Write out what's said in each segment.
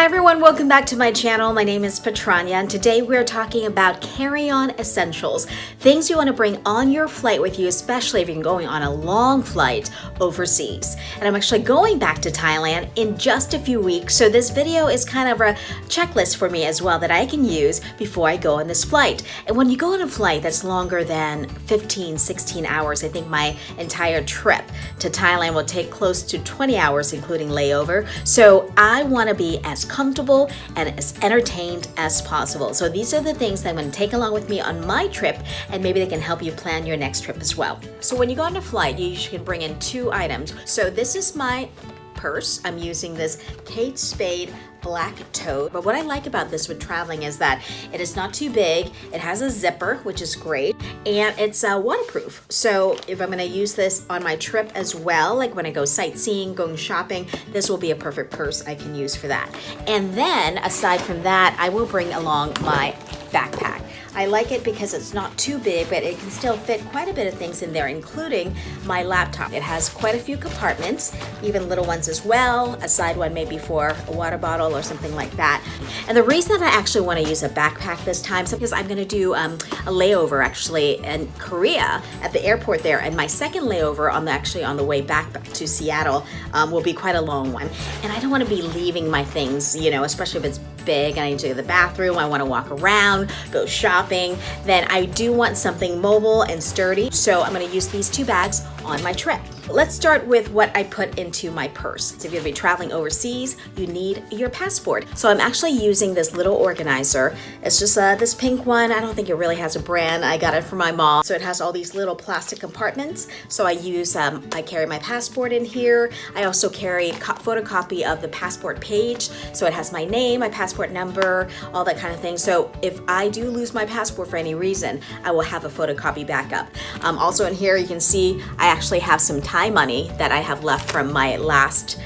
Hi everyone, welcome back to my channel. My name is Petrania and today we're talking about carry-on essentials. Things you want to bring on your flight with you, especially if you're going on a long flight overseas. And I'm actually going back to Thailand in just a few weeks, so this video is kind of a checklist for me as well that I can use before I go on this flight. And when you go on a flight that's longer than 15, 16 hours, I think my entire trip to Thailand will take close to 20 hours including layover. So I want to be as comfortable and as entertained as possible. So these are the things that I'm going to take along with me on my trip, and maybe they can help you plan your next trip as well. So when you go on a flight, you usually can bring in two items. So this is my purse. I'm using this Kate Spade black tote. But what I like about this with traveling is that it is not too big. It has a zipper, which is great, and it's waterproof. So if I'm going to use this on my trip as well, like when I go sightseeing, going shopping, this will be a perfect purse I can use for that. And then aside from that, I will bring along my backpack. I like it because it's not too big, but it can still fit quite a bit of things in there, including my laptop. It has quite a few compartments, even little ones as well, a side one maybe for a water bottle or something like that. And the reason that I actually want to use a backpack this time is because I'm going to do a layover actually in Korea at the airport there, and my second layover on the way back to Seattle will be quite a long one. And I don't want to be leaving my things, you know, especially if it's big and I need to go to the bathroom, I want to walk around, go shopping, then I do want something mobile and sturdy. So I'm going to use these two bags on my trip. Let's start with what I put into my purse. So if you're going to be traveling overseas, you need your passport. So I'm actually using this little organizer. It's just this pink one. I don't think it really has a brand. I got it from my mom. So it has all these little plastic compartments. So I use, I carry my passport in here. I also carry a photocopy of the passport page. So it has my name, my passport number, all that kind of thing. So if I do lose my passport for any reason, I will have a photocopy backup. Also in here, you can see I actually have some Thai money that I have left from my last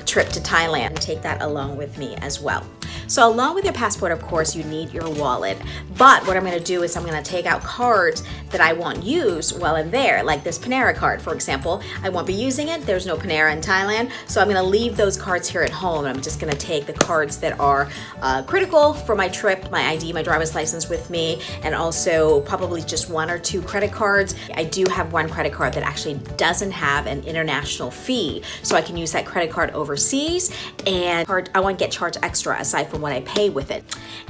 trip to Thailand. Take that along with me as well. So along with your passport, of course, you need your wallet. But what I'm going to do is I'm going to take out cards that I won't use while I'm there, like this Panera card, for example. I won't be using it. There's no Panera in Thailand. So I'm going to leave those cards here at home. I'm just going to take the cards that are critical for my trip, my ID, my driver's license with me, and also probably just one or two credit cards. I do have one credit card that actually doesn't have an international fee. So I can use that credit card overseas, and I won't get charged extra aside from what I pay with it.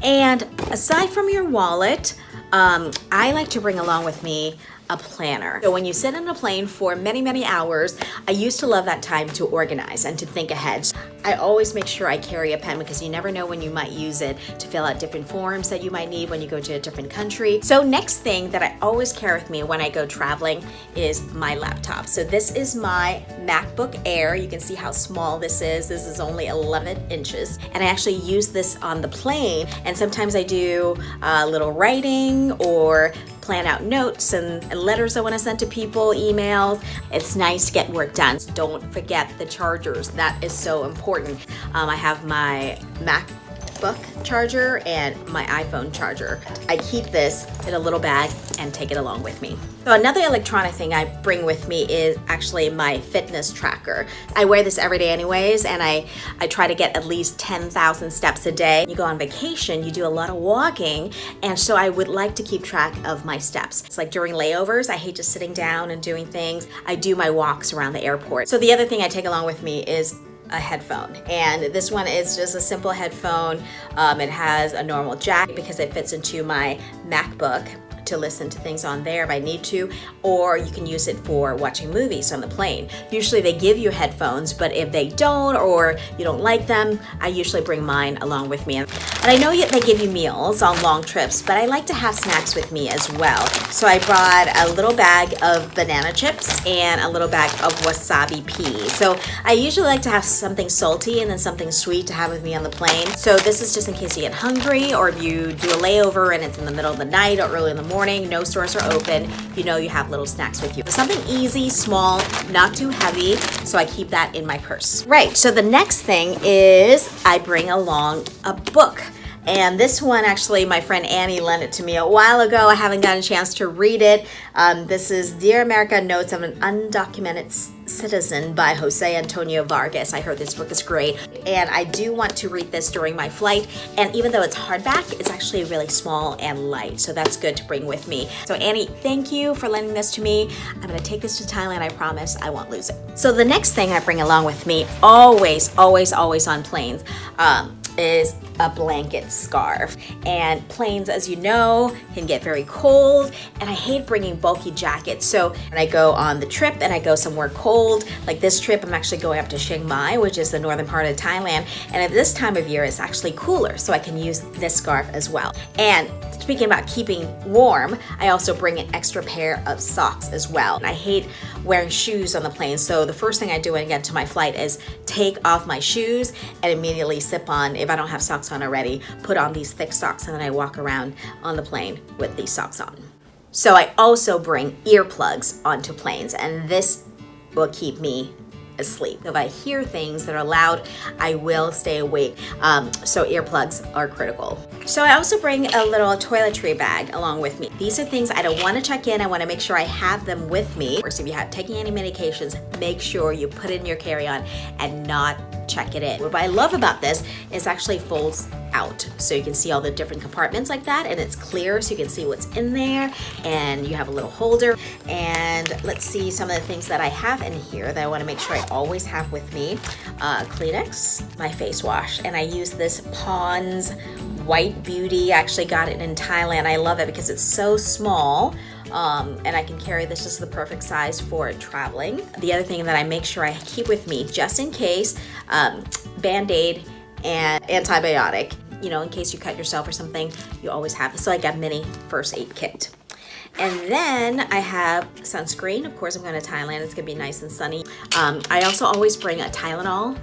And aside from your wallet, I like to bring along with me a planner. So when you sit on a plane for many, many hours, I used to love that time to organize and to think ahead. I always make sure I carry a pen because you never know when you might use it to fill out different forms that you might need when you go to a different country. So next thing that I always carry with me when I go traveling is my laptop. So this is my MacBook Air. You can see how small this is. This is only 11 inches. And I actually use this on the plane, and sometimes I do a little writing or plan out notes and letters I want to send to people, emails. It's nice to get work done. Don't forget the chargers. That is so important. I have my MacBook charger and my iPhone charger. I keep this in a little bag and take it along with me. So another electronic thing I bring with me is actually my fitness tracker. I wear this every day anyways, and I try to get at least 10,000 steps a day. You go on vacation, you do a lot of walking, and so I would like to keep track of my steps. It's like during layovers, I hate just sitting down and doing things. I do my walks around the airport. So the other thing I take along with me is a headphone, and this one is just a simple headphone. It has a normal jack because it fits into my MacBook to listen to things on there if I need to, or you can use it for watching movies on the plane. Usually they give you headphones, but if they don't or you don't like them, I usually bring mine along with me. And I know they give you meals on long trips, but I like to have snacks with me as well. So I brought a little bag of banana chips and a little bag of wasabi peas. So I usually like to have something salty and then something sweet to have with me on the plane. So this is just in case you get hungry, or if you do a layover and it's in the middle of the night or early in the morning, no stores are open, you know you have little snacks with you. Something easy, small, not too heavy, so I keep that in my purse. Right, so the next thing is I bring along a book. And this one, actually, my friend Annie lent it to me a while ago. I haven't gotten a chance to read it. This is Dear America, Notes of an Undocumented Citizen by Jose Antonio Vargas. I heard this book is great, and I do want to read this during my flight. And even though it's hardback, it's actually really small and light, so that's good to bring with me. So Annie, thank you for lending this to me. I'm gonna take this to Thailand. I promise I won't lose it. So the next thing I bring along with me, always on planes, is a blanket scarf. And planes, as you know, can get very cold, and I hate bringing bulky jackets. So when I go on the trip and I go somewhere cold, like this trip, I'm actually going up to Chiang Mai, which is the northern part of Thailand, and at this time of year it's actually cooler, so I can use this scarf as well. And speaking about keeping warm, I also bring an extra pair of socks as well. And I hate wearing shoes on the plane, so the first thing I do when I get to my flight is take off my shoes and immediately slip on, if I don't have socks on already, put on these thick socks, and then I walk around on the plane with these socks on. So I also bring earplugs onto planes, and this will keep me asleep. If I hear things that are loud, I will stay awake. So earplugs are critical. So I also bring a little toiletry bag along with me. These are things I don't want to check in. I want to make sure I have them with me. Of course, if you have taking any medications, make sure you put it in your carry-on and not check it in. What I love about this is actually folds out, so you can see all the different compartments like that, and it's clear so you can see what's in there, and you have a little holder. And let's see some of the things that I have in here that I want to make sure I always have with me. Kleenex, my face wash, and I use this Pond's White Beauty. I actually got it in Thailand. I love it because it's so small. And I can carry this. This is the perfect size for traveling. The other thing that I make sure I keep with me, just in case, Band-Aid and antibiotic. You know, in case you cut yourself or something, you always have this. So like a mini first aid kit. And then I have sunscreen. Of course, I'm going to Thailand. It's going to be nice and sunny. I also always bring a Tylenol,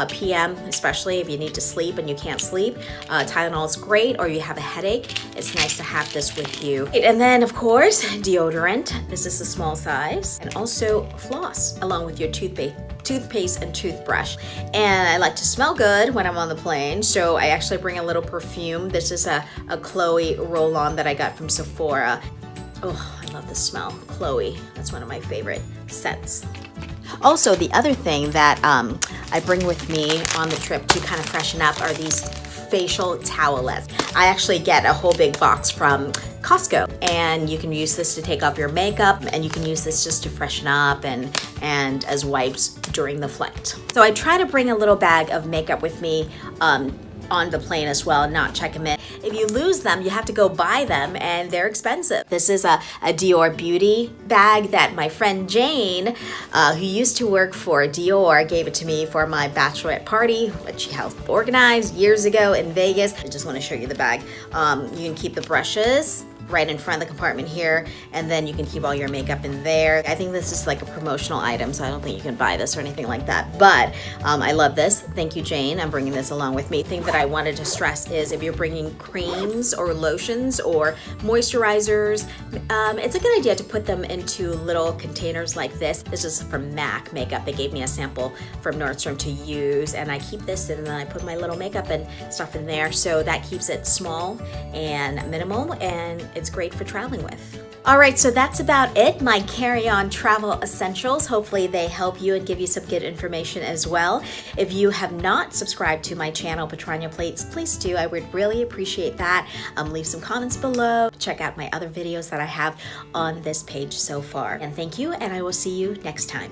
PM, especially if you need to sleep and you can't sleep. Tylenol is great, or you have a headache. It's nice to have this with you. And then, of course, deodorant. This is a small size. And also floss, along with your toothpaste and toothbrush. And I like to smell good when I'm on the plane, so I actually bring a little perfume. This is a Chloe roll-on that I got from Sephora. Oh, I love the smell. Chloe, that's one of my favorite scents. Also, the other thing that I bring with me on the trip to kind of freshen up are these facial towelettes. I actually get a whole big box from Costco, and you can use this to take off your makeup, and you can use this just to freshen up and as wipes during the flight. So I try to bring a little bag of makeup with me on the plane as well, and not check them in. If you lose them, you have to go buy them, and they're expensive. This is a Dior beauty bag that my friend Jane, who used to work for Dior, gave it to me for my bachelorette party, which she helped organize years ago in Vegas. I just want to show you the bag. You can keep the brushes right in front of the compartment here, and then you can keep all your makeup in there. I think this is like a promotional item, so I don't think you can buy this or anything like that, but I love this. Thank you, Jane. I'm bringing this along with me. The thing that I wanted to stress is if you're bringing creams or lotions or moisturizers, it's a good idea to put them into little containers like this. This is from MAC Makeup. They gave me a sample from Nordstrom to use, and I keep this in, and then I put my little makeup and stuff in there, so that keeps it small and minimal, and it's great for traveling with. All right, so that's about it, my carry-on travel essentials. Hopefully they help you and give you some good information as well. If you have not subscribed to my channel, Petrania Plates, please do. I would really appreciate that. Leave some comments below. Check out my other videos that I have on this page so far. And thank you, and I will see you next time.